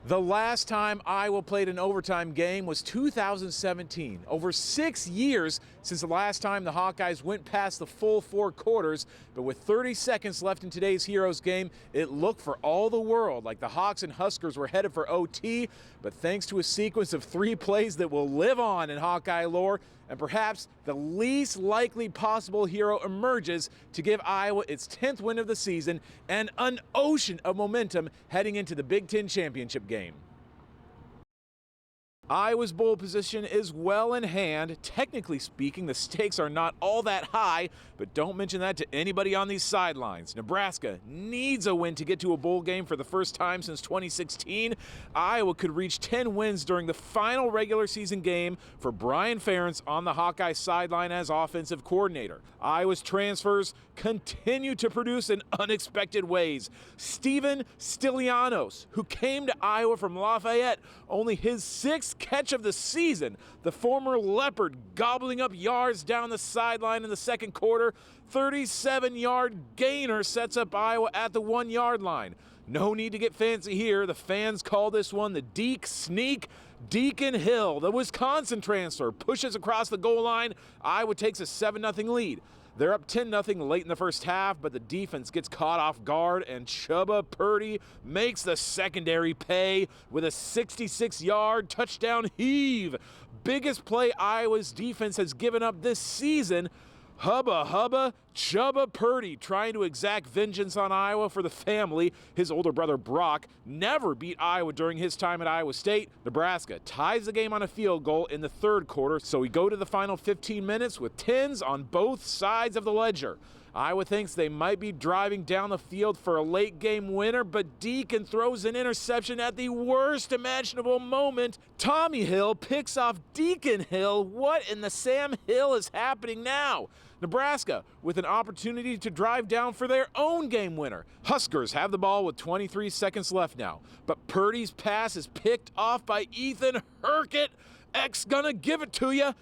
The last time Iowa played an overtime game was 2017. Over 6 years since the last time the Hawkeyes went past the full 4 quarters, but with 30 seconds left in today's Heroes game, it looked for all the world like the Hawks and Huskers were headed for OT, but thanks to a sequence of 3 plays that will live on in Hawkeye lore, and perhaps the least likely possible hero emerges to give Iowa its 10th win of the season and an ocean of momentum heading into the Big Ten championship game. Iowa's bowl position is well in hand. Technically speaking, the stakes are not all that high, but don't mention that to anybody on these sidelines. Nebraska needs a win to get to a bowl game for the first time since 2016. Iowa could reach 10 wins during the final regular season game for Brian Ferentz on the Hawkeye sideline as offensive coordinator. Iowa's transfers continue to produce in unexpected ways. Steven Stylianos, who came to Iowa from Lafayette, only his 6th catch of the season. The former Leopard gobbling up yards down the sideline in the second quarter. 37-yard gainer sets up Iowa at the 1-yard line. No need to get fancy here. The fans call this one the Deke Sneak. Deacon Hill, the Wisconsin transfer, pushes across the goal line. Iowa takes a 7-0 lead. They're up 10-0 late in the first half, but the defense gets caught off guard, and Chubba Purdy makes the secondary pay with a 66-yard touchdown heave. Biggest play Iowa's defense has given up this season. Hubba, Chubba Purdy trying to exact vengeance on Iowa for the family. His older brother Brock never beat Iowa during his time at Iowa State. Nebraska ties the game on a field goal in the third quarter, so we go to the final 15 minutes with 10s on both sides of the ledger. Iowa thinks they might be driving down the field for a late game winner, but Deacon throws an interception at the worst imaginable moment. Tommy Hill picks off Deacon Hill. What in the Sam Hill is happening now? Nebraska with an opportunity to drive down for their own game winner. Huskers have the ball with 23 seconds left now, but Purdy's pass is picked off by Ethan Herkett. X gonna give it to you.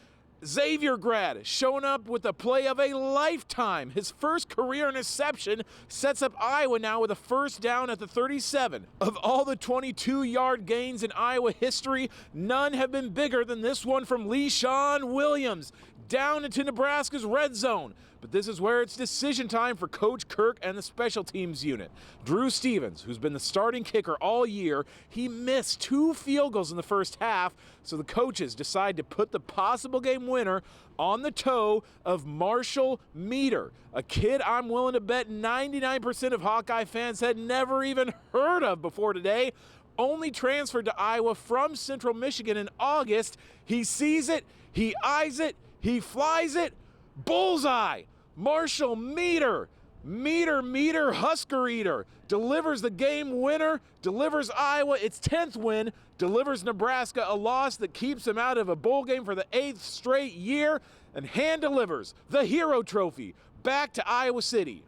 Xavier grad showing up with the play of a lifetime. His first career interception sets up Iowa now with a first down at the 37. Of all the 22-yard gains in Iowa history, none have been bigger than this one from Le'Shawn Williams down into Nebraska's red zone. But this is where it's decision time for Coach Kirk and the special teams unit. Drew Stevens, who's been the starting kicker all year, he missed 2 field goals in the first half, so the coaches decide to put the possible game winner on the toe of Marshall Meeder, a kid I'm willing to bet 99% of Hawkeye fans had never even heard of before today. Only transferred to Iowa from Central Michigan in August. He sees it, he eyes it, he flies it. Bullseye! Marshall Meeder, Husker Eater, delivers the game winner, delivers Iowa its 10th win, delivers Nebraska a loss that keeps him out of a bowl game for the 8th straight year, and hand delivers the Hero Trophy back to Iowa City.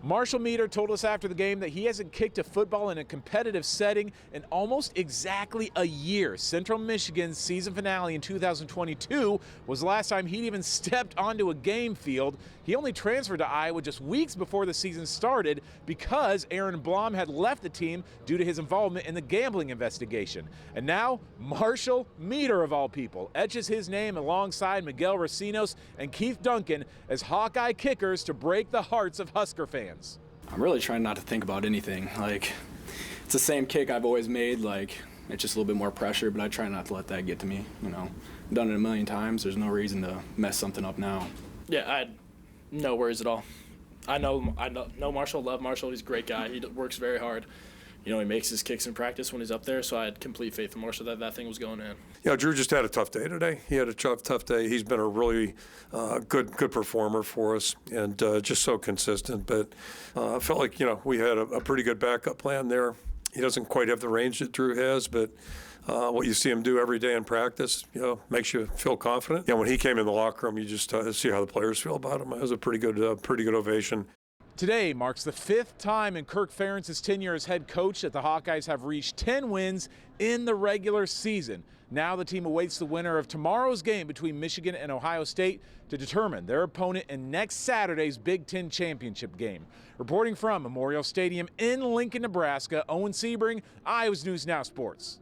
Marshall Meeder told us after the game that he hasn't kicked a football in a competitive setting in almost exactly a year. Central Michigan's season finale in 2022 was the last time he'd even stepped onto a game field. He only transferred to Iowa just weeks before the season started because Aaron Blom had left the team due to his involvement in the gambling investigation. And now, Marshall Meeder, of all people, etches his name alongside Miguel Racinos and Keith Duncan as Hawkeye kickers to break the hearts of Husker fans. I'm really trying not to think about anything. It's the same kick I've always made. It's just a little bit more pressure, but I try not to let that get to me. I've done it a million times. There's no reason to mess something up now. Yeah, I had no worries at all. I know Marshall, love Marshall. He's a great guy. He works very hard. He makes his kicks in practice when he's up there, so I had complete faith in Marshall that thing was going in. Drew just had a tough day today. He had a tough day. He's been a really good performer for us and just so consistent. But I felt like, we had a pretty good backup plan there. He doesn't quite have the range that Drew has, but what you see him do every day in practice, makes you feel confident. When he came in the locker room, you just see how the players feel about him. It was a pretty good ovation. Today marks the 5th time in Kirk Ferentz's tenure as head coach that the Hawkeyes have reached 10 wins in the regular season. Now the team awaits the winner of tomorrow's game between Michigan and Ohio State to determine their opponent in next Saturday's Big Ten championship game. Reporting from Memorial Stadium in Lincoln, Nebraska, Owen Sebring, Iowa's News Now Sports.